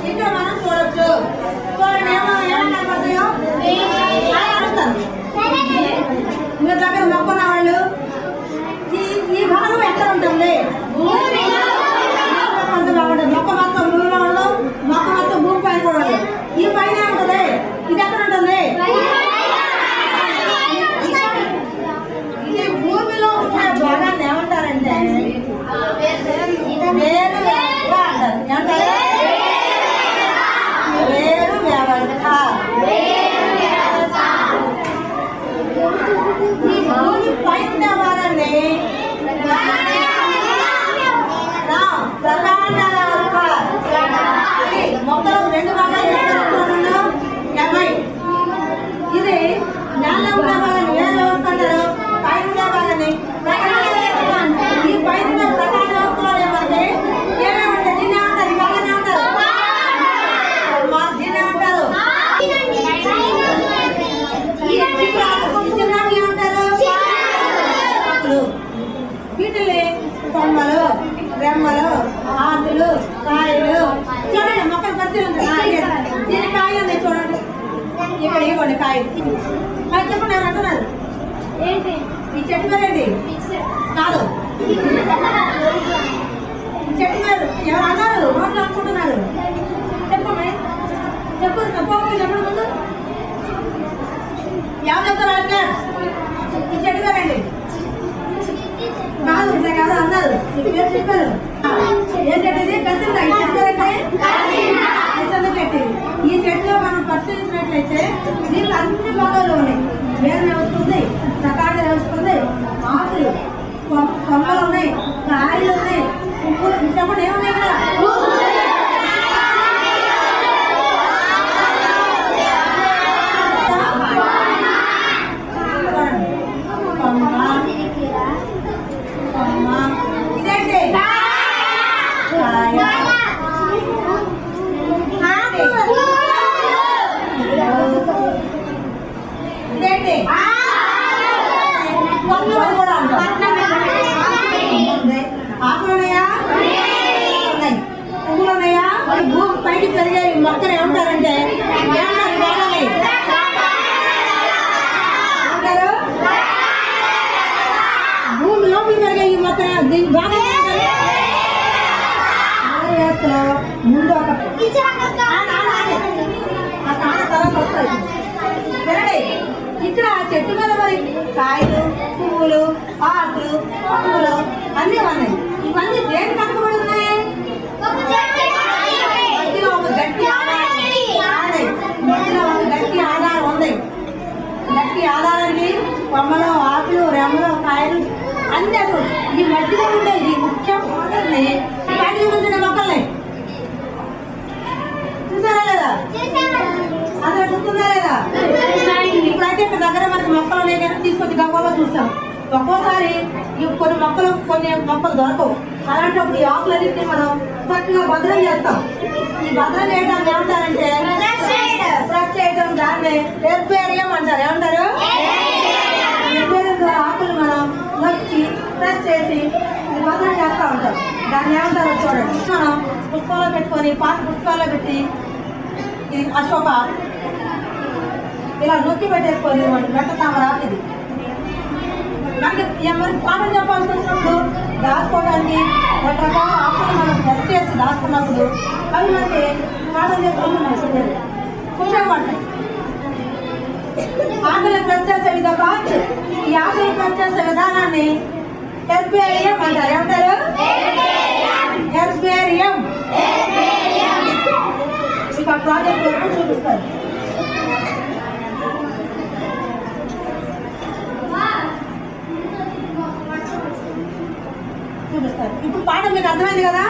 ఇక్కడ మనం చూడొచ్చు. చూడండి ఏమన్నా కనపడతాయో అడుగుతాను. మీ దగ్గర మొక్కన్న వాళ్ళు ఈ భాగం ఎక్కడ ఉంటుంది? మొక్క మొత్తం భూమిలో ఉండదు, మొక్క మొత్తం భూమి పైన కూడా ఉండదు. ఈ పైన ఉంటుంది. ఇది ఎక్కడ ఉంటుంది? ఇది భూమిలో ఉన్న భాగాన్ని ఏమంటారంటే వేరు వ్యవస్థ అంటారు. ఏమంటారు? వేరు వ్యవస్థ. ఈ భూమి పైన ఉండే భాగాన్ని ప్రధాన వ్యవస్థ. మొక్కలు రెండు భాగాలు ఇది నేల ఉండే భాగాన్ని వేరు వ్యవస్థ అంటారు. పైన ఉండే భాగాన్ని ఈ పైన ప్రధాన వ్యవస్థలో ఏమంటే ఏమేమంటే దీన్ని ఏమంటారు? ఈ భాగాన్ని ఏమంటారు? దీన్ని ఏమంటారు? వీటిని కొమ్మలు, రెమ్మలు, ఆకులు, కాయలు. చూడండి మొక్కలు పరిశీలించండి. దీని కాయ ఉంది చూడండి. ఇక్కడ ఇవ్వండి కాయ. చెప్పండి ఎవరు అంటున్నారు? ఈ చెట్టు పేరేంటి? కాదు, చెట్టు పేరు ఎవరు అన్నారు? నోట్లు అనుకుంటున్నారు. చెప్పండి, చెప్పండి. చెప్పండి ముందు ఎవరు చెప్తారు? ఈ చెట్టు పేరేంటి? కాదు, కాదు అన్నారు. ఇది పేరు చెప్పారు. ఏ చెట్టు ఇది? కసిందా. ఈ చెట్టు చెట్టు. ఈ చెట్టులో మనం పరిశీలించినట్లయితే దీంట్లో అన్ని భాగాలు ఉన్నాయి. వేరు వస్తుంది, సకాడ వస్తుంది, ఆకులు, కొమ్మలు ఉన్నాయి, కాయలు ఉన్నాయి, పువ్వులు. చెప్పండి ఏమున్నాయి ఇక్కడ? ఇదేంటి? ఇదేంటి? కూడా ఆకులు ఉన్నాయా? ఉన్నాయి. పువ్వులు ఉన్నాయా? భూమి పైకి పెరిగే మొక్కలు ఏమంటారంటే ఏమంటారు? బాగానే ఏమంటారు? భూమి లోపలి పెరిగే ఈ మొక్క దీన్ని బాగా ముందు ఒక ఇక్కడ చెట్టు మీద మరి కాయలు, పువ్వులు, ఆకులు, పప్పులు అన్నీ ఉన్నాయి. ఇవన్నీ దేని కట్టుబడి ఉన్నాయి? మధ్యలో ఒక గట్టి ఆధారం ఉంది. గట్టి ఆధారానికి కొమ్మలు, ఆకులు, రెమ్మలు, కాయలు అన్నీ అసలు ఈ మధ్యలో ఉండే ఈ ముఖ్య మొక్కల్ని బయట చూపించిన మొక్కల్ని చూసారా లేదా? అసలు గుర్తుందా లేదా? ఇప్పుడైతే ఇక్కడ దగ్గర మనకి మొక్కలు ఉన్నాయి కానీ తీసుకొచ్చి గవ్వలో చూస్తాం. ఒక్కోసారి కొన్ని మొక్కలు దొరకవు. అలాంటప్పుడు ఈ ఆకులన్నింటినీ మనం చక్కగా భద్రం చేస్తాం. ఈ భద్రం చేయడానికి ఏమంటారంటే ప్రెస్ చేయడం, దాన్ని హెర్బేరియం అంటారు. ఏమంటారు? హెర్బేరియం ద్వారా ఆకులు మనం వచ్చి ప్రెస్ చేసి భద్రం చేస్తూ ఉంటాం. దాన్ని ఏమంటారో చూడండి. మనం పుష్పాల్లో పెట్టుకొని పాత పుష్పాల్లో పెట్టి ఇది అశోక ఇలా నొక్కి పెట్టేసుకొని మెట్ట తామరా ఇది మనకి మరి పాఠం చెప్పాల్సి వచ్చినప్పుడు దాచుకోవడానికి రకరకాల ఆకులు మనం టెస్ట్ చేసి దాచుకున్నప్పుడు అవి మనకి పాఠం చేసుకుంటున్నాం. ఉపయోగపడతాయి. ఆకులు ప్రెస్ చేసే విధంగా ఈ ఆకులు ప్రెస్ చేసే విధానాన్ని హెర్బేరియం అంటారు. ఏమంటారు? హెర్బేరియం. మీకు ఆ ప్రాజెక్ట్ చూపిస్తారు. ఇప్పుడు పాఠం మీకు అర్థమైంది కదా?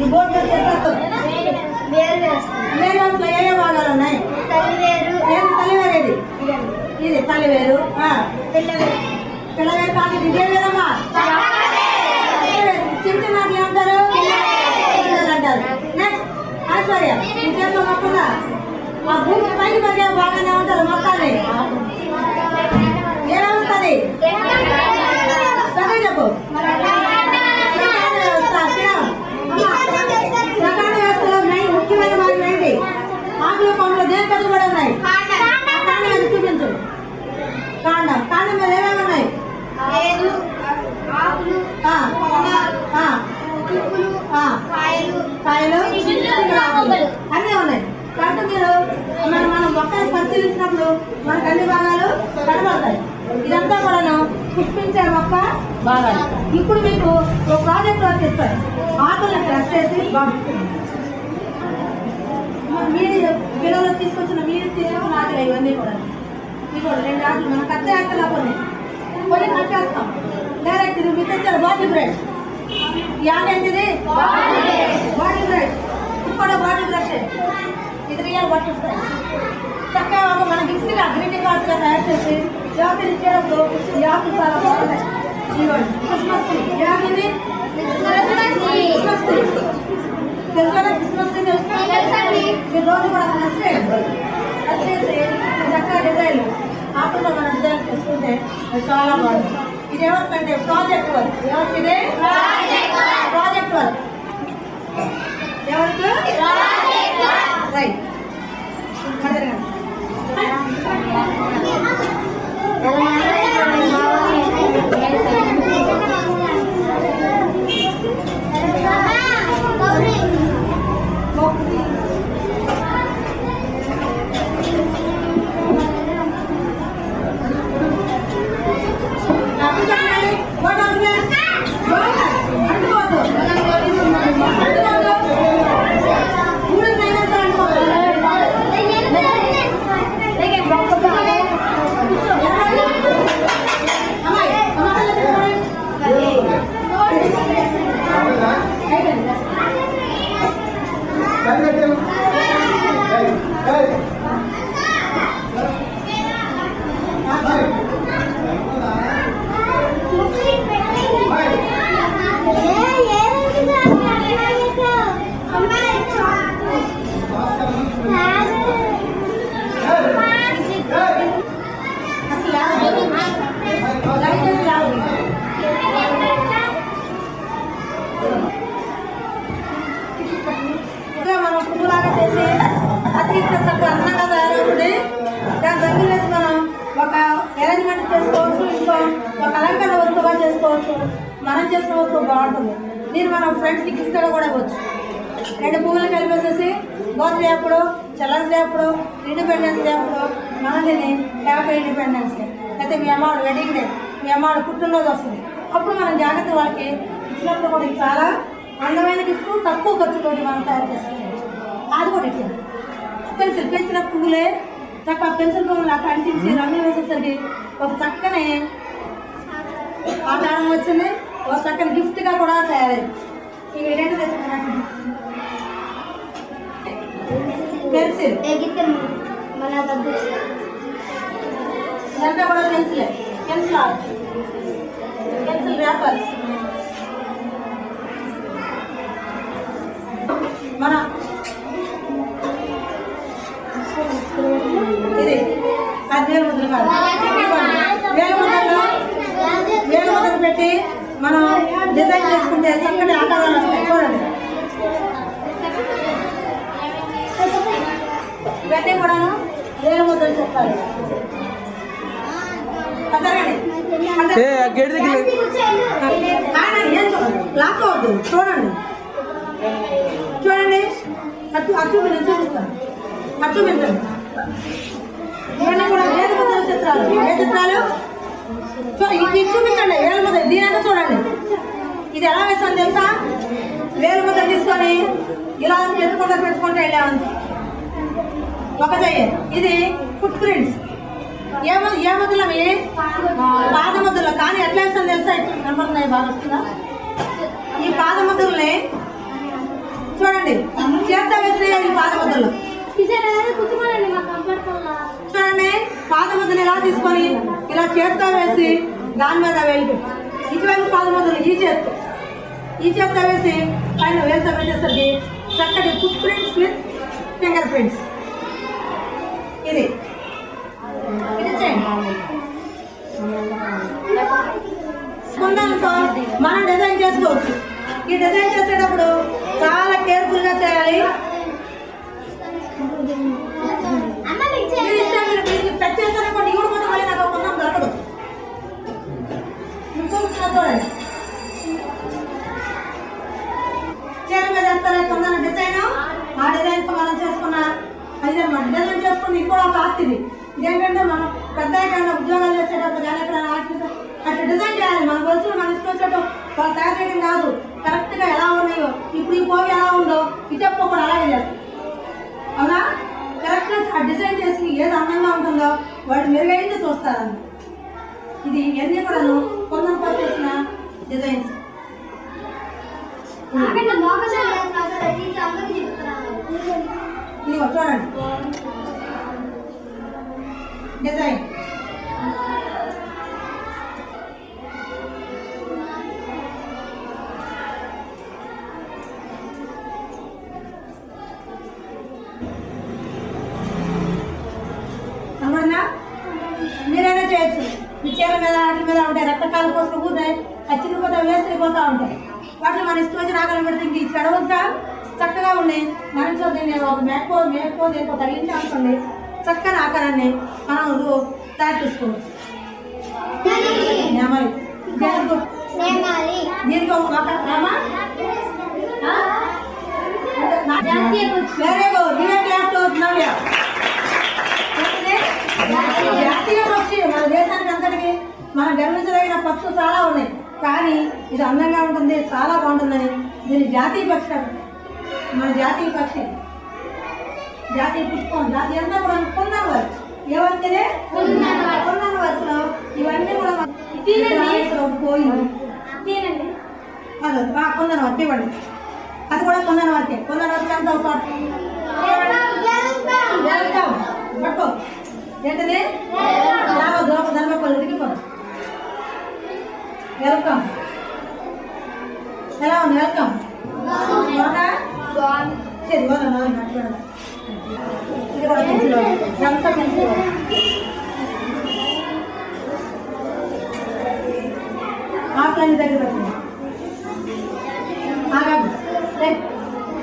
ఈ బోర్డు వేరు ఏ భాగాలు ఉన్నాయి? తల్లివేరేది ఇది తల్లివేరు, పిల్లవేరు కాదు. ఇదే వేరమ్మా. చిన్న నాకు ఏమంటారు? అంటారు. నెక్స్ట్ ఐశ్వర్య ఇంట్లో మొక్కగా మా భూమి పైకి పెరిగే బాగానే ఉంటారు. మొక్కల్ని ఎలా వస్తుంది? చెప్పు. మొక్కను పరిశీలించినప్పుడు మనకు అన్ని భాగాలు కనబడతాయి. ఇదంతా కూడా పుష్పించే మొక్క భాగాలు. ఇప్పుడు మీకు ఒక ప్రాజెక్ట్ వర్క్ ఇస్తారు. ఆకులను ప్రెస్ చేసి మీరు పిల్లలు తీసుకొచ్చిన మీరు తీసుకున్న ఆకలి ఇవన్నీ కూడా ఇవి కూడా 2 ఆకులు మనం కచ్చే ఆకలి కొన్ని కట్టేస్తాం. డైరెక్ట్ ఇది మీకు తెచ్చారు బాడీ బ్రెడ్. ఏంటిది బాడీ బ్రెడ్. ఇప్పుడు బాడీ బ్రెడ్ ఇది రియల్ పట్టిస్తాయి. చక్కగా మన గిఫ్ట్గా గ్రీటింగ్ కార్డ్స్గా తయారు చేసి జాబిల్ ఇచ్చేటప్పుడు ఈ ఆకులు చాలా బాగుంటాయి. ఇవ్వండి క్రిస్మస్ ట్రీ. ఏమిది క్రిస్మస్ ట్రీ తెలుసా? క్రిస్మస్ ట్రీ తెలుసుకోండి. మీరు రోజు కూడా వచ్చేసి చక్కగా డిజైన్ ఆకుల్లో మనం డిజైన్ చేసుకుంటే అది చాలా బాగుంటుంది. ఇది ఎవరికంటే ప్రాజెక్ట్ వర్క్. ఎవరికి ప్రాజెక్ట్ వర్క్ ఎవరికి రైట్. మనం పువ్వులాగా చేసి అతి చక్కగా అందంగా తయారవుతుంది. దాని దగ్గర వేసి మనం ఒక అరేంజ్మెంట్ చేసుకోవచ్చు. ఇంకో ఒక అలంకరణ వస్తువుగా చేసుకోవచ్చు. మనం చేసిన వస్తువు బాగుంటుంది. దీన్ని మనం ఫ్రెండ్స్కి గిఫ్ట్గా కూడా ఇవ్వచ్చు. 2 పువ్వులు కలిపేసేసి బర్త్డే అప్పుడు, చిల్డ్రన్స్ డే అప్పుడు, ఇండిపెండెన్స్ డే అప్పుడు మనం దీన్ని హ్యాపీ ఇండిపెండెన్స్ డే, అయితే మీ అమ్మాడు వెడ్డింగ్ డే, మీ అమ్మాడు పుట్టినరోజు వస్తుంది. అప్పుడు మనం జాగ్రత్త వాళ్ళకి ఇచ్చినప్పుడు కూడా చాలా అందమైన గిఫ్ట్ తక్కువ ఖర్చుతో మనం తయారు చేస్తాం. అది కూడా ఇచ్చింది. పెన్సిల్ పెంచిన పువ్వులే చక్కగా పెన్సిల్ పువ్వులు అక్కడ అంటించి రంగు వేసేసరికి ఒక చక్కని ఆకారం వచ్చింది. ఒక చక్కని గిఫ్ట్గా కూడా తయారైంది. ఇవి రెండు తెచ్చుకున్నాను. పెన్సిల్ ఇదంతా కూడా పెన్సిలే. పెన్సిల్ ఆర్ట్, పెన్సిల్ ర్యాపర్స్ మన ఇది 10,000 ముద్రలు కాదు, 1000 ముద్రలు. 1000 ముద్రలు పెట్టి మనం డిజైన్ చేసుకుంటే చక్కటి ఆకారాలు వస్తాయి. చూడండి ఇవన్నీ కూడాను 1000 ముద్రలు చెప్తారు. లాక్కోవద్దు. చూడండి చూడండి అచ్చు మీద చూపిస్తాను. అచ్చు మీద ఇవన్నీ కూడా 1000 ముద్రల చిత్రాలు. ఏ చిత్రాలు ఇది చూపించండి. 1000 ముద్ర దీనంతా చూడండి. ఇది ఎలా వేస్తాను తెలుసా? 1000 ముద్ర తీసుకొని ఇలా ఎదుర్కొండ పెట్టుకుంటే వెళ్ళామంత ఒక చెయ్యి. ఇది ఫుట్ ప్రింట్స్. ఏ ముద్రలు అవి? పాద ముద్రలు. కానీ ఎట్లా వేస్తాను తెలుసా? కనపడుతున్నాయి, బాగా వస్తుందా? ఈ పాద ముద్రల్ని చూడండి, చేత వేసిన ఈ పాద ముద్రలు చూడండి. పాద ముద్రలు ఇలా తీసుకొని ఇలా చేత్తో వేసి దాని మీద వేలు ఇటువంటి పాద ముద్రలు ఈ చేత్తో వేసి పైన వేలుతో పెట్టేసరికి చక్కటి foot prints with finger prints. ఇది చేయండి. కుందంతో మనం డిజైన్ చేసుకోవచ్చు. ఈ డిజైన్ చేసేటప్పుడు చాలా కేర్ఫుల్ గా చేయాలి. టచ్ చేస్తారనుకోండి, ఇవి కూడా మళ్ళీ నాకు కుందం దొరకదు. చూడండి చీర మీద వేస్తారా కుందన డిజైన్. ఆ డిజైన్ తో మనం చేసుకున్న ఇదే మధ్యాహ్నం చేసుకుని ఇది కూడా ఒక ఆస్తిది. ఇదేంటంటే మనం పెద్ద ఎక్కడైనా ఉద్యోగాలు చేసేటప్పుడు కానీ ఎక్కడైనా అట్లా డిజైన్ చేయాలి. మన వస్తువులు మన ఇష్టం వచ్చేటట్టు వాళ్ళు తయారు చేయడం కాదు, కరెక్ట్గా ఎలా ఉన్నాయో ఇప్పుడు ఈ పోయి ఎలా ఉందో ఇటప్ప కూడా అలాగే చేస్తాం. అవునా? కరెక్ట్గా ఆ డిజైన్ చేసి ఏది అందంగా ఉంటుందో వాళ్ళు మెరుగైంది చూస్తారన్న. ఇది ఇవన్నీ కూడాను కొందరు చేసిన డిజైన్స్. ఇది చూడండి డిజైన్. అవునా? మీరైనా చేయొచ్చు. మీ చీర మీద వాటి మీద ఉంటాయి, రకరకాల కోసం కూర్చున్నాయి, అది చిన్నపోతా వేసిపోతూ ఉంటాయి. వాటిని మన ఇష్టం వచ్చి నాగలు పెడితే ఇంక ఈ చెడవుగా చక్కగా ఉన్నాయి. మనతో దీన్ని ఒక మేకపో దీనికి తగిలించి అనుకోండి, చక్కని ఆకారాన్ని మనం తయారు చేసుకోవచ్చు. దీనికి ఒక జాతీయ పక్షి మన దేశానికి అంతటికి మనం గర్వించదగిన పక్షులు చాలా ఉన్నాయి, కానీ ఇది అందంగా ఉంటుంది, చాలా బాగుంటుందని దీని జాతీయ పక్షి. మన జాతీయ పక్షి, జాతీయ పుష్పం, జాతీయ అంతా కూడా కొన్నాను వర్క్. ఏమంటేనే కొన్నాను వర్క్లో ఇవన్నీ కూడా పోయింది. కొందరు వర్క్ ఇవ్వండి, అది కూడా కొందరు వర్కే. కొందరు వర్క్ అంతా పట్టుకో ఏంటది ధర్మపల్లి దిగిపోదు. వెల్కమ్. ఎలా ఉంది? వెల్కమ్ సరి ఇది కూడా ఎంత పెంచు. ఆఫ్లైన్ దగ్గర పెట్టండి.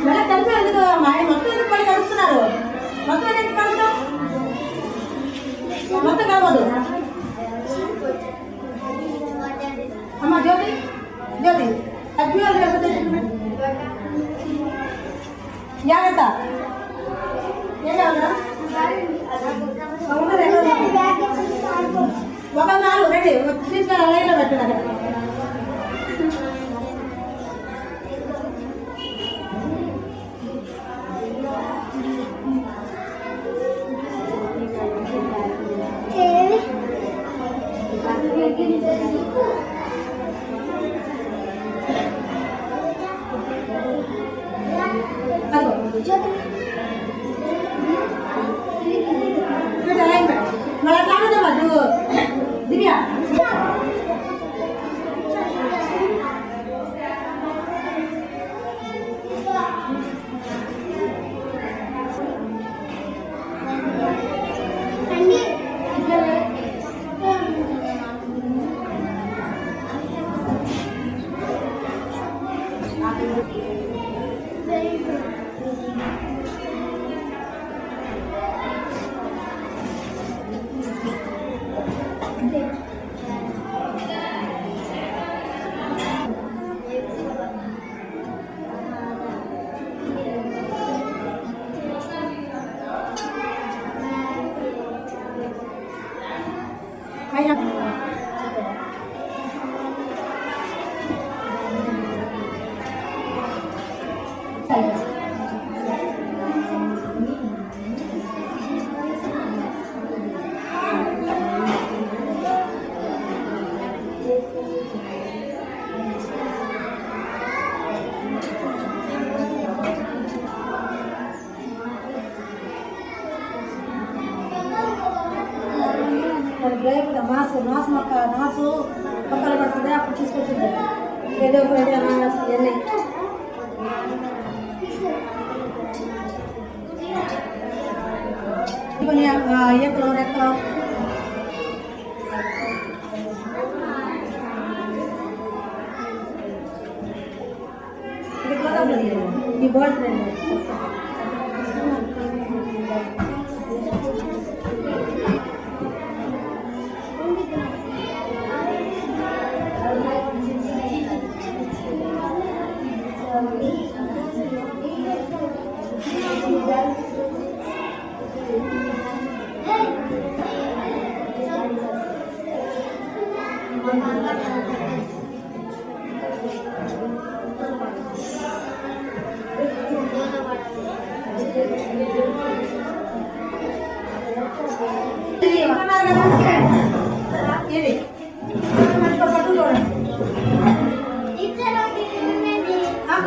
మళ్ళీ కలిపి ఎందుకు మొత్తం ఎందుకు పడి కలుస్తున్నారు? మొత్తం ఎందుకు కలుస్తాం? మొత్తం కలవదు. అమ్మ జ్యోతి జ్యోతి అజ్ఞాలు లేకపోతే జాగ్రత్త. ఏం కావాలా? ఒక నాలుగు రెడీ తీసుకొని లైన్లో పెట్టండి. అక్కడ मला काय होतं तू दिव्या నాసు మొక్క నాసు మొక్కలు పడుతుంది అప్పుడు తీసుకొచ్చింది ఏదో ఇవన్నీ ఏకలు రెక్కలు ఇది ఈ బోర్డు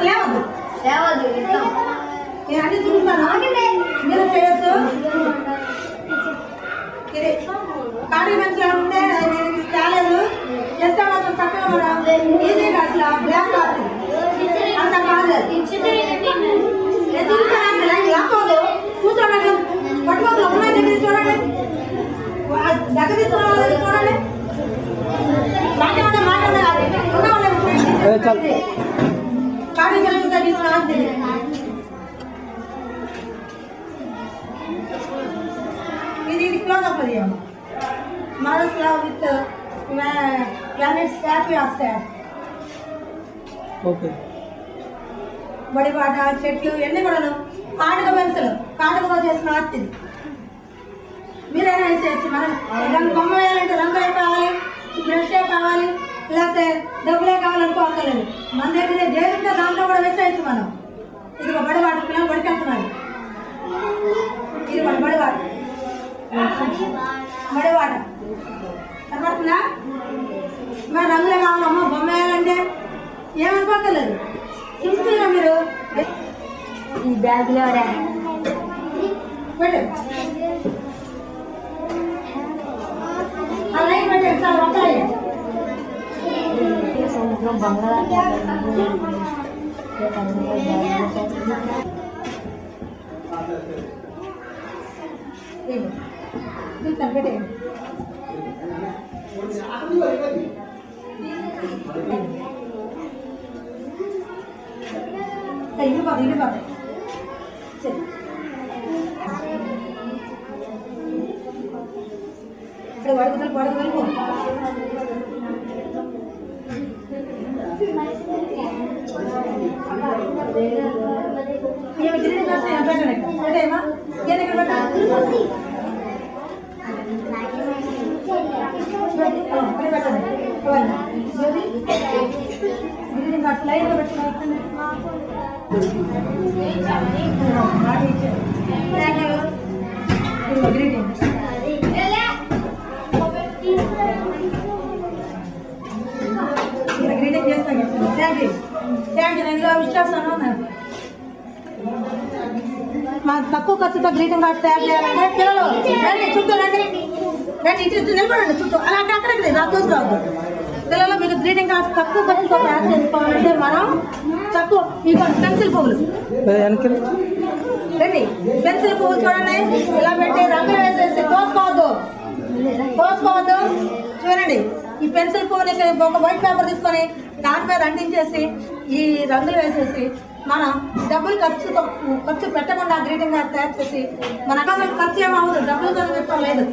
లేవద్దు నేను అన్ని చూస్తాను మీరు చేయొచ్చు ఇది ఖాళీ మంచిగా ఉంటే నేను తేలేదు ఎంత మాత్రం చక్కగా మనం ఈజీగా అసలు బ్లాక్ అవుతుంది అంత కాదు లేకపోదు కూర్చోండి పట్టుకోదు అమ్మాయి దగ్గర చూడండి దగ్గర తీసుకోవాలి చూడండి ఖాళీ పిల్లలు తగ్గిస్తున్నా ఇది క్లోజ్ అప్ అది models with planets happy oxide okay బడి పాట చెట్లు ఇవన్నీ కూడాను కాటుక పెన్సిల్ కాటుకతో చేసిన ఆర్ట్ ఇది మీరైనా వేసేయచ్చు మనం రంగు బొమ్మ వేయాలంటే రంగులే కావాలి బ్రషే కావాలి లేకపోతే డబ్బులే కావాలనుకోవట్లేదు మన దగ్గర దేవుంటే దాంట్లో కూడా వేసేయచ్చు మనం ఇది ఒక బడి వాటర్ పిల్లలు బడికెళ్తున్నారు ఇది మన బడి వాటర్ బడి వాటర్ కనబడుతుందా మరి రంగులే కావాలమ్మా బొమ్మ వేయాలంటే ఏమనుకోవట్లేదు చూస్తున్నారా మీరు ఈ బ్యాగ్లో పెట్టు అలాగే పెట్టండి చాలా వస్తాయి సముద్రం బంగాళా పెట్టండి ఇల్లు బాగా సరే ఇక్కడ పడుకుని పెట్టేమా లైన్లో పెట్టండి గ్రీటింగ్ గ్రీటింగ్ చేస్తాను థ్యాంక్ యూ నేను ఇలా విశ్వాసాను మా తక్కువ ఖర్చుతో గ్రీటింగ్ కార్డ్స్ తయారు చేయాలంటే పిల్లలు రండి చుట్టూ రండి ఇటు నిలబడండి చుట్టూ అలా అక్కడికి రాదు పిల్లలు మీకు గ్రీటింగ్ కార్డ్స్ తక్కువ ఖర్చుతో తయారు చేసుకోవాలంటే మనం తక్కువ మీకు పెన్సిల్ పువ్వులు రండి పెన్సిల్ పువ్వులు చూడండి ఇలా పెట్టి రంగులు వేసేసి కోసుకోవద్దు చూడండి ఈ పెన్సిల్ పువ్వుని ఒక వైట్ పేపర్ తీసుకొని దాని మీద అంటించేసి ఈ రంగులు వేసేసి మనం డబ్బులు ఖర్చు పెట్టకుండా గ్రీటింగ్ కార్డ్ తయారు చేసి మన అకౌంట్ ఖర్చు ఏమవుతుంది డబ్బులు ఖర్చు లేదు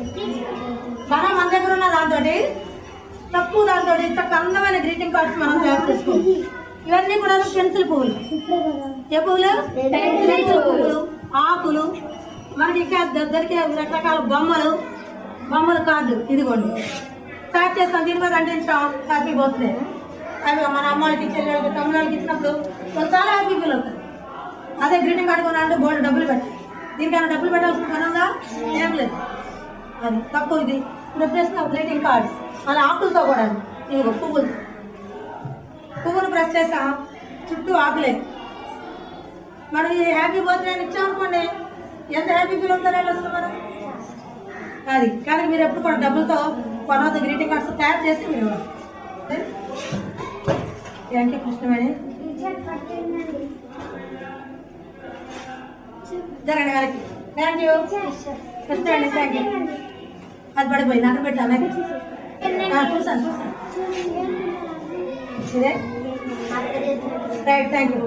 మనం మన దగ్గర ఉన్న దాంతో తక్కువ దాంతో చక్కగా అందమైన గ్రీటింగ్ కార్డ్స్ మనం తయారు చేసుకోవాలి ఇవన్నీ కూడా పెన్సిల్ పువ్వులు ఏ పువ్వులు పెన్సిల్ పువ్వులు ఆకులు మనకి ఇంకా దొరికే రకరకాల బొమ్మలు కార్డు ఇదిగోండి తయారు చేస్తాం దీని మీద అంటించాం హ్యాపీ బర్త్డే అవి మన అమ్మాయికి చెల్లెళ్ళకి తమ్ముళ్ళకి ఇచ్చినప్పుడు చాలా హ్యాపీ ఫీల్ అవుతుంది అదే గ్రీటింగ్ కార్డు కొనాలంటే బోర్డు డబ్బులు పెట్టి దీనికైనా డబ్బులు పెట్టాల్సిన పని ఉందా ఏం లేదు అది తక్కువ ఇది ప్రెస్ గ్రీటింగ్ కార్డ్స్ అలా ఆకులతో కూడా ఇదిగో పువ్వులు ప్రెస్ చేసాం చుట్టూ ఆకులే మనం ఈ హ్యాపీ బర్త్డే ఇచ్చామనుకోండి ఎంత హ్యాపీ ఫీల్ అవుతారో అసలు మనం అది కానీ మీరు ఎప్పుడు కూడా డబ్బులతో కొనవద్దు గ్రీటింగ్ కార్డ్స్ తయారు చేసి మీరు ఏంటి కృష్ణమేణి జరగండి గారికి థ్యాంక్ యూ కృష్ణమేణి థ్యాంక్ యూ అది పడిపోయింది అక్కడ పెట్టాను చూసాను ఇదే రైట్ థ్యాంక్ యూ